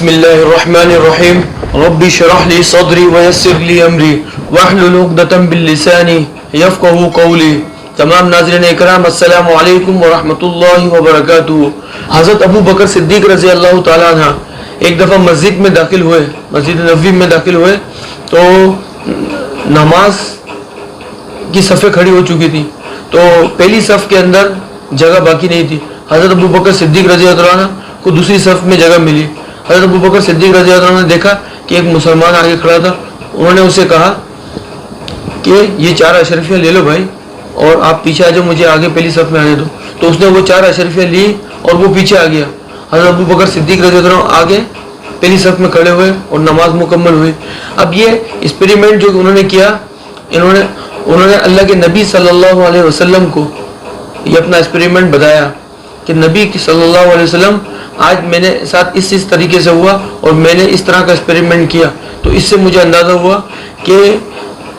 بسم اللہ الرحمن الرحیم رب اشرح لی صدری ویسر لی امری واحلل عقدۃ من لسانی یفقہوا قولی۔ تمام ناظرین اکرام السلام علیکم ورحمۃ اللہ وبرکاتہ۔ حضرت ابو بکر صدیق رضی اللہ تعالیٰ عنہ ایک دفعہ مسجد میں داخل ہوئے، مسجد نبوی میں داخل ہوئے تو نماز کی صفیں کھڑی ہو چکی تھی، تو پہلی صف کے اندر جگہ باقی نہیں تھی۔ حضرت ابو بکر صدیق رضی اللہ عنہ کو دوسری صف میں جگہ ملی۔ حضرت ابو بکر صدیق رضی اللہ عنہ نے دیکھا کہ ایک مسلمان آگے کھڑا تھا، انہوں نے اسے کہا کہ یہ 4 اشرفیاں لے لو بھائی اور آپ پیچھے آ جاؤ، مجھے آگے پہلی صف میں آنے دو۔ تو اس نے وہ 4 اشرفیاں لی اور وہ پیچھے آ گیا۔ حضرت ابو بکر صدیق رضی اللہ عنہ آگے پہلی صف میں کھڑے ہوئے اور نماز مکمل ہوئی۔ اب یہ ایکسپیریمنٹ جو انہوں نے کیا، انہوں نے اللہ کے نبی صلی اللہ علیہ وسلم کو یہ اپنا ایکسپیریمنٹ بتایا کہ نبی صلی اللہ علیہ وسلم آج میں نے ساتھ اس طریقے سے ہوا اور میں نے اس طرح کا ایکسپیریمنٹ کیا، تو اس سے مجھے اندازہ ہوا کہ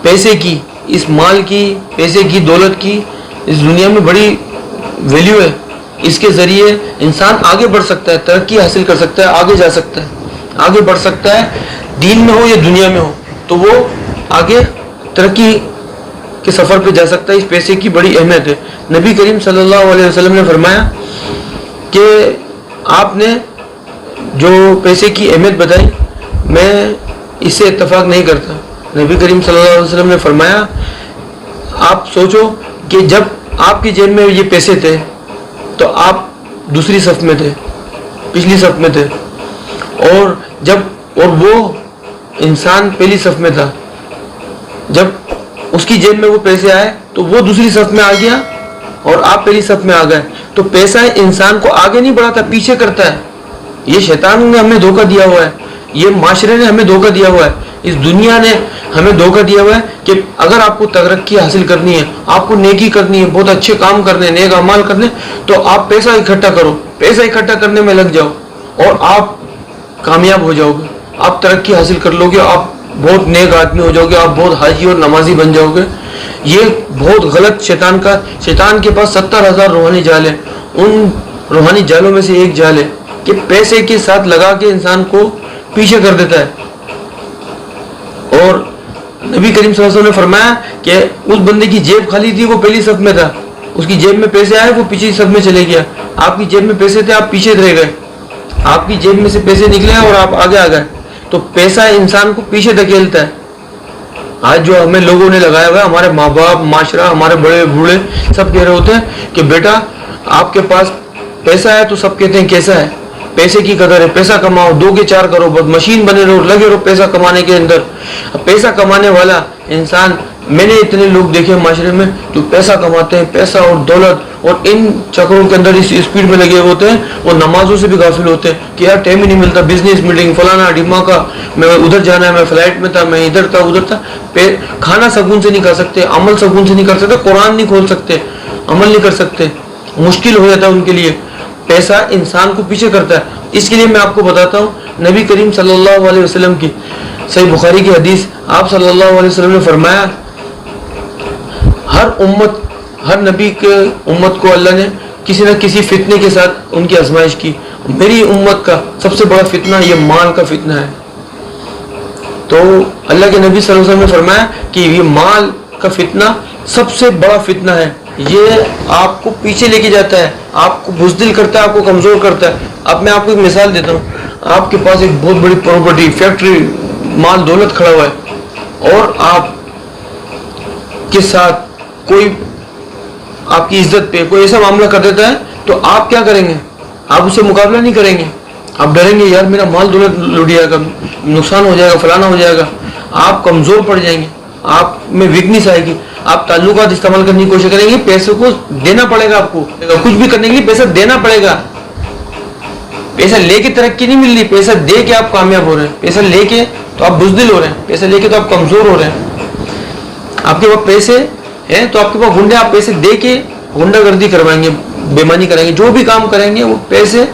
پیسے کی، اس مال کی، پیسے کی، دولت کی اس دنیا میں بڑی ویلیو ہے۔ اس کے ذریعے انسان آگے بڑھ سکتا ہے، ترقی حاصل کر سکتا ہے، آگے جا سکتا ہے، آگے بڑھ سکتا ہے، دین میں ہو یا دنیا میں ہو، تو وہ آگے ترقی کے سفر پہ جا سکتا ہے۔ اس پیسے کی بڑی اہمیت ہے۔ نبی کریم صلی اللہ علیہ وسلم نے فرمایا کہ آپ نے جو پیسے کی اہمیت بتائی، میں اس سے اتفاق نہیں کرتا۔ نبی کریم صلی اللہ علیہ وسلم نے فرمایا آپ سوچو کہ جب آپ کی جیب میں یہ پیسے تھے تو آپ دوسری صف میں تھے، پچھلی صف میں تھے، اور وہ انسان پہلی صف میں تھا۔ جب اس کی جیب میں وہ پیسے آئے تو وہ دوسری صف میں آ گیا اور آپ پہلی صف میں آ گئے۔ تو پیسہ انسان کو آگے نہیں بڑھاتا، پیچھے کرتا ہے۔ یہ شیطان نے ہمیں دھوکہ دیا ہوا ہے، یہ معاشرے نے ہمیں دھوکہ دیا ہوا ہے، اس دنیا نے ہمیں دھوکہ دیا ہوا ہے کہ اگر آپ کو ترقی حاصل کرنی ہے، آپ کو نیکی کرنی ہے، بہت اچھے کام کرنے ہیں، نیک اعمال کرنے، تو آپ پیسہ اکٹھا کرو، پیسہ اکٹھا کرنے میں لگ جاؤ اور آپ کامیاب ہو جاؤ گے، آپ ترقی حاصل کر لو گے، آپ بہت نیک آدمی ہو جاؤ گے، آپ بہت حاجی اور نمازی بن جاؤ گے۔ یہ بہت غلط شیطان کے پاس 70,000 روحانی جال ہیں۔ ان روحانی جالوں میں سے ایک جال ہے کہ پیسے کے ساتھ لگا کے انسان کو پیچھے کر دیتا ہے۔ اور نبی کریم صلی اللہ علیہ وسلم نے فرمایا کہ اس بندے کی جیب خالی تھی، وہ پہلی صف میں تھا، اس کی جیب میں پیسے آئے، وہ پچھلی صف میں چلے گیا۔ آپ کی جیب میں پیسے تھے، آپ پیچھے رہ گئے، آپ کی جیب میں سے پیسے نکلے اور آپ آگے آ گئے۔ تو پیسہ انسان کو پیچھے دھکیلتا ہے۔ آج جو ہمیں لوگوں نے لگایا ہوا ہے، ہمارے ماں باپ، معاشرہ، ہمارے بڑے بوڑھے سب کہہ رہے ہوتے ہیں کہ بیٹا آپ کے پاس پیسہ ہے تو سب کہتے ہیں کیسا ہے، پیسے کی قدر ہے، پیسہ کماؤ، 2 کے 4 کرو، بس مشین بنے رہو، لگے رہو پیسہ کمانے کے اندر۔ پیسہ کمانے والا انسان، میں نے اتنے لوگ دیکھے معاشرے میں جو پیسہ کماتے ہیں، پیسہ اور دولت اور ان چکروں کے اندر اس اسپیڈ میں لگے ہوتے ہیں، وہ نمازوں سے بھی غافل ہوتے ہیں کہ یار ٹائم ہی نہیں ملتا، بزنس میٹنگ فلانا ڈھماکا، میں ادھر جانا ہے، میں فلائٹ میں تھا، میں ادھر تھا ادھر تھا۔ کھانا سکون سے نہیں کھا سکتے، عمل سکون سے نہیں کر سکتے، قرآن نہیں کھول سکتے، عمل نہیں کر سکتے، مشکل ہو جاتا ہے ان کے لیے۔ پیسہ انسان کو پیچھے کرتا ہے۔ اس کے لیے میں آپ کو بتاتا ہوں نبی کریم صلی اللہ علیہ وسلم کی صحیح بخاری کی حدیث، آپ صلی اللہ علیہ وسلم نے فرمایا ہر نبی کے امت کو اللہ نے کسی نہ کسی فتنے کے ساتھ ان کی آزمائش کی۔ میری امت کا سب سے بڑا فتنہ یہ مال کا فتنہ ہے۔ تو اللہ کے نبی صلی اللہ علیہ وسلم نے فرمایا کہ یہ مال کا فتنہ سب سے بڑا فتنہ ہے، یہ آپ کو پیچھے لے کے جاتا ہے، آپ کو بزدل کرتا ہے، آپ کو کمزور کرتا ہے۔ اب میں آپ کو ایک مثال دیتا ہوں، آپ کے پاس ایک بہت بڑی پراپرٹی، فیکٹری، مال دولت کھڑا ہوا ہے اور آپ کے ساتھ کوئی آپ کی عزت پہ کوئی ایسا معاملہ کر دیتا ہے، تو آپ کیا کریں گے؟ آپ اس سے مقابلہ نہیں کریں گے، آپ ڈریں گے یار میرا مال دولت لوٹ جائے گا، نقصان ہو جائے گا، فلانا ہو جائے گا، آپ کمزور پڑ جائیں گے، آپ میں ویکنیس آئے گی، آپ تعلقات استعمال کرنے کی کوشش کریں گے، پیسے کو دینا پڑے گا، آپ کو کچھ بھی کرنے کے لیے پیسہ دینا پڑے گا۔ پیسہ لے کے ترقی نہیں مل رہی، پیسہ دے کے آپ کامیاب ہو رہے ہیں، پیسہ لے کے تو آپ بزدل ہو رہے ہیں، پیسہ لے کے تو آپ کمزور ہو رہے ہیں۔ آپ کے پاس پیسے ہیں تو آپ کے پاس گنڈے، آپ پیسے دے کے غنڈہ گردی کروائیں گے، بےمانی کریں گے، جو بھی کام کریں گے وہ پیسے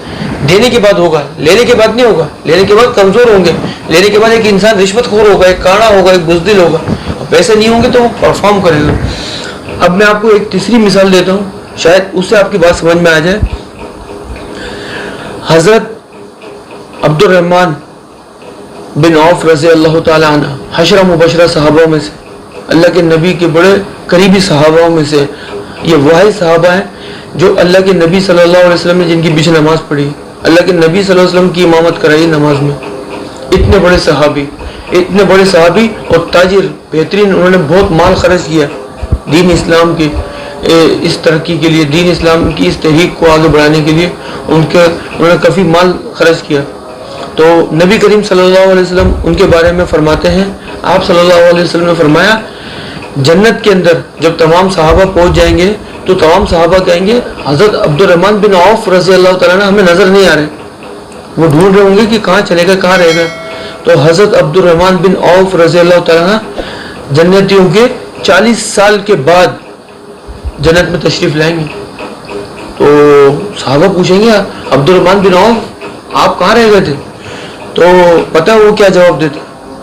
دینے کے بعد ہوگا، لینے کے بعد نہیں ہوگا۔ لینے کے بعد کمزور ہوں گے، لینے کے بعد ایک انسان رشوت خور ہوگا، ایک کاڑا ہوگا، ایک بزدل ہوگا، پیسے نہیں ہوں گے تو وہ پرفارم کرے گا۔ اب میں آپ کو ایک تیسری مثال دیتا ہوں، شاید اس سے آپ کی بات سمجھ میں آ جائے۔ حضرت عبد الرحمن بن عوف رضی اللہ تعالیٰ عنہ حشرہ مبشرہ صحابہ میں سے، اللہ کے نبی کے بڑے قریبی صحابہ میں سے، یہ واحد صحابہ ہیں جو اللہ کے نبی صلی اللہ علیہ وسلم نے جن کی پیچھے نماز پڑھی، اللہ کے نبی صلی اللہ علیہ وسلم کی امامت کرائی نماز میں۔ اتنے بڑے صحابی اور تاجر، بہترین، انہوں نے بہت مال خرچ کیا دین اسلام کے اس ترقی کے لیے، دین اسلام کی اس تحریک کو آگے بڑھانے کے لیے انہوں نے کافی مال خرچ کیا۔ تو نبی کریم صلی اللہ علیہ وسلم ان کے بارے میں فرماتے ہیں، آپ صلی اللہ علیہ وسلم نے فرمایا جنت کے اندر جب تمام صحابہ پہنچ جائیں گے تو تمام صحابہ کہیں گے حضرت عبد الرحمن بن عوف رضی اللہ تعالیٰ عنہ ہمیں نظر نہیں آ رہے، وہ ڈھونڈ رہے ہوں گے کہ کہاں چلے گا، کہاں رہے گا۔ تو حضرت عبد الرحمن بن عوف رضی اللہ تعالیٰ عنہ جنتیوں کے 40 سال کے بعد جنت میں تشریف لائیں گے۔ تو صحابہ پوچھیں گے عبد الرحمن بن عوف آپ کہاں رہ گئے تھے؟ تو پتہ وہ کیا جواب دیتے،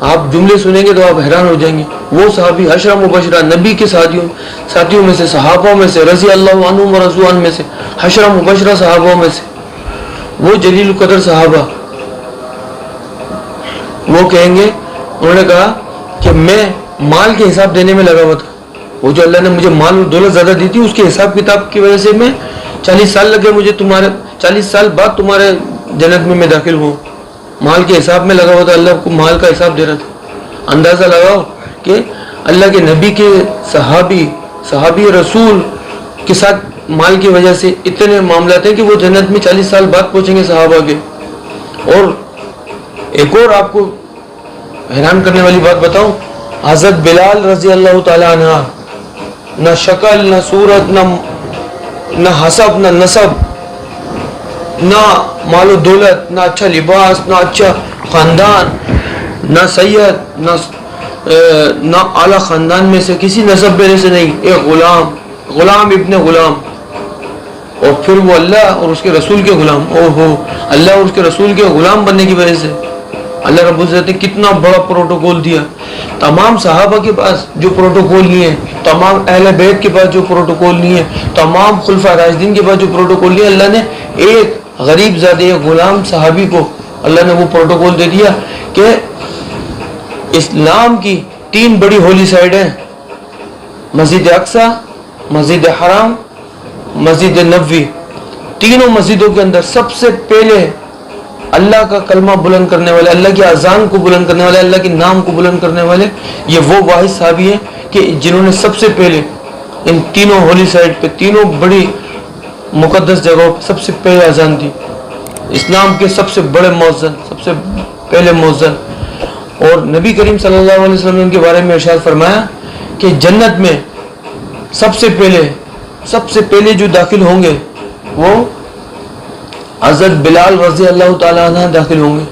آپ جملے سنیں گے تو آپ حیران ہو جائیں گے۔ وہ صحابی عشرہ مبشرہ نبی کے ساتھیوں میں سے، صحابوں میں سے، رضی اللہ عنہم و رضوا عنہ میں سے، عشرہ مبشرہ صحابوں میں سے، وہ جلیل القدر صحابہ، وہ کہیں گے، انہوں نے کہا کہ میں مال کے حساب دینے میں لگا ہوا تھا، وہ جو اللہ نے مجھے مال اور دولت زیادہ دی تھی اس کے حساب کتاب کی وجہ سے میں 40 سال لگے مجھے، 40 سال بعد تمہارے جنت میں داخل ہوں، مال کے حساب میں لگا ہوا تھا، اللہ کو مال کا حساب دے رہا تھا۔ اندازہ لگاؤ کہ اللہ کے نبی کے صحابی رسول کے ساتھ مال کی وجہ سے اتنے معاملات ہیں کہ وہ جنت میں 40 سال بعد پہنچیں گے صحابہ کے۔ اور ایک اور آپ کو حیران کرنے والی بات بتاؤں، حضرت بلال رضی اللہ تعالیٰ عنہ، نہ شکل، نہ صورت، نہ حسب، نہ نسب، نہ مال و دولت، نہ اچھا لباس، نہ اچھا خاندان، نہ سید، نہ اعلیٰ خاندان میں سے کسی نسب میں سے نہیں، ایک غلام ابن غلام، اور پھر وہ اللہ اور اس کے رسول کے غلام۔ اللہ اور اس کے رسول کے غلام بننے کی وجہ سے اللہ رب العزت نے کتنا بڑا پروٹوکول دیا۔ تمام صحابہ کے پاس جو پروٹوکول نہیں ہے، تمام اہل بیت کے پاس جو پروٹوکول نہیں ہے، تمام خلفاء راشدین کے پاس جو پروٹوکول نہیں ہے، اللہ نے ایک غریب زادے، ایک غلام صحابی کو اللہ نے وہ پروٹوکول دے دیا کہ اسلام کی 3 بڑی ہولی سائٹ ہیں، مسجد اقصی، مسجد حرام، مسجد نبوی۔ تینوں مسجدوں کے اندر سب سے پہلے اللہ کا کلمہ بلند کرنے والے، اللہ کی اذان کو بلند کرنے والے، اللہ کے نام کو بلند کرنے والے، یہ وہ واحد صحابی ہیں کہ جنہوں نے سب سے پہلے ان تینوں ہولی سائٹ پہ، تینوں بڑی مقدس جگہوں پہ سب سے پہلے اذان دی۔ اسلام کے سب سے بڑے مؤذن، سب سے پہلے مؤذن۔ اور نبی کریم صلی اللہ علیہ وسلم نے ان کے بارے میں ارشاد فرمایا کہ جنت میں سب سے پہلے جو داخل ہوں گے وہ حضرت بلال رضی اللہ تعالیٰ عنہ داخل ہوں گے،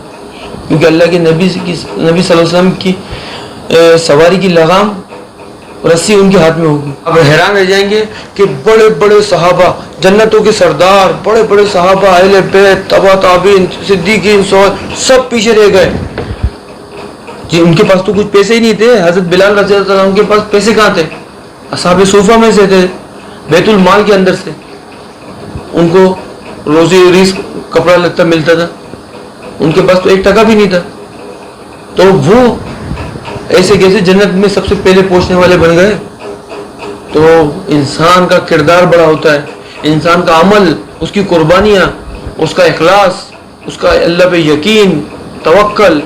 کیونکہ اللہ کے نبی صلی اللہ علیہ وسلم کی سواری کی لگام رسی ان کے ہاتھ میں ہوگی۔ اب حیران رہ جائیں گے کہ بڑے بڑے صحابہ، جنتوں کے سردار، بڑے بڑے صحابہ، اہل بیت، تبع تابعین، صدیقین، سب پیچھے رہ گئے جی۔ ان کے پاس تو کچھ پیسے ہی نہیں تھے، حضرت بلال رضی اللہ عنہ کے پاس پیسے کہاں تھے؟ اصحاب صوفہ میں سے تھے، بیت المال کے اندر سے ان کو روزی رزق کپڑا لتا ملتا تھا، ان کے پاس تو 1 ٹکا بھی نہیں تھا، تو وہ ایسے کیسے جنت میں سب سے پہلے پہنچنے والے بن گئے؟ تو انسان کا کردار بڑا ہوتا ہے، انسان کا عمل، اس کی قربانیاں، اس کا اخلاص، اس کا اللہ پہ یقین، توکل،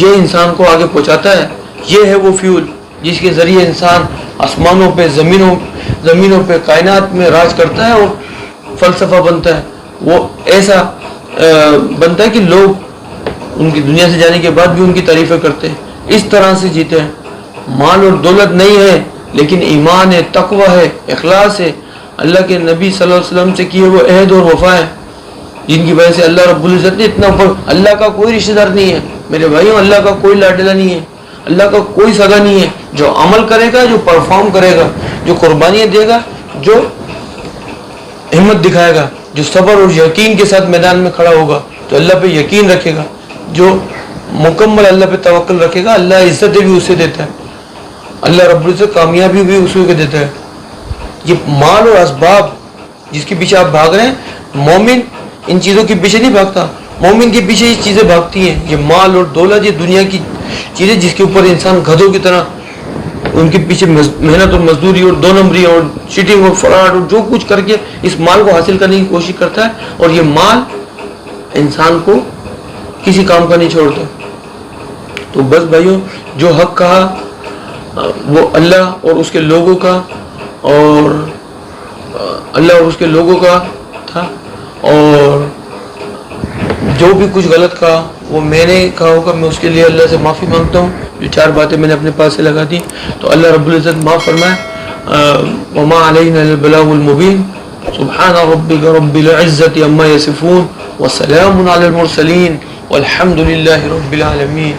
یہ انسان کو آگے پہنچاتا ہے۔ یہ ہے وہ فیول جس کے ذریعے انسان آسمانوں پہ، زمینوں پہ، کائنات میں راج کرتا ہے اور فلسفہ بنتا ہے۔ وہ ایسا بنتا ہے کہ لوگ ان کی دنیا سے جانے کے بعد بھی ان کی تعریفیں کرتے ہیں، اس طرح سے جیتے ہیں۔ مال اور دولت نہیں ہے لیکن ایمان ہے، تقوی ہے، اخلاص ہے، اللہ کے نبی صلی اللہ علیہ وسلم سے کیے وہ عہد اور وفا ہے، جن کی وجہ سے اللہ رب العزت نے اتنا اوپر۔ اللہ کا کوئی رشتہ دار نہیں ہے میرے بھائیوں، اللہ کا کوئی لاڈلا نہیں ہے، اللہ کا کوئی سگا نہیں ہے۔ جو عمل کرے گا، جو پرفارم کرے گا، جو قربانیاں دے گا، جو ہمت دکھائے گا، جو صبر اور یقین کے ساتھ میدان میں کھڑا ہوگا، جو اللہ پہ یقین رکھے گا، جو مکمل اللہ پہ توکل رکھے گا، اللہ عزت بھی اسے دیتا ہے، اللہ رب العزت کامیابی بھی اسی کو دیتا ہے۔ یہ مال اور اسباب جس کے پیچھے آپ بھاگ رہے ہیں، مومن ان چیزوں کے پیچھے نہیں بھاگتا، مومن کے پیچھے یہ چیزیں بھاگتی ہیں، یہ مال اور دولت، یہ دنیا کی چیزیں جس کے اوپر انسان گدھوں کی طرح ان کے پیچھے محنت اور مزدوری اور دو نمبری اور چیٹنگ اور فراڈ اور جو کچھ کر کے اس مال کو حاصل کرنے کی کوشش کرتا ہے، اور یہ مال انسان کو کسی کام کا نہیں چھوڑتا. تو بس بھائیوں، جو حق کہا وہ اللہ اور اس کے لوگوں کا، اور اللہ اور اس کے لوگوں کا تھا، اور جو بھی کچھ غلط کہا وہ میں نے کہا ہوگا، میں اس کے لیے اللہ سے معافی مانگتا ہوں. جو 4 باتیں میں نے اپنے پاس سے لگا دی تو اللہ رب العزت معاف فرمائے. وما علینا الا البلاغ المبین. سبحان ربک رب العزت عما یصفون وسلام علی المرسلین والحمد للہ رب العالمین.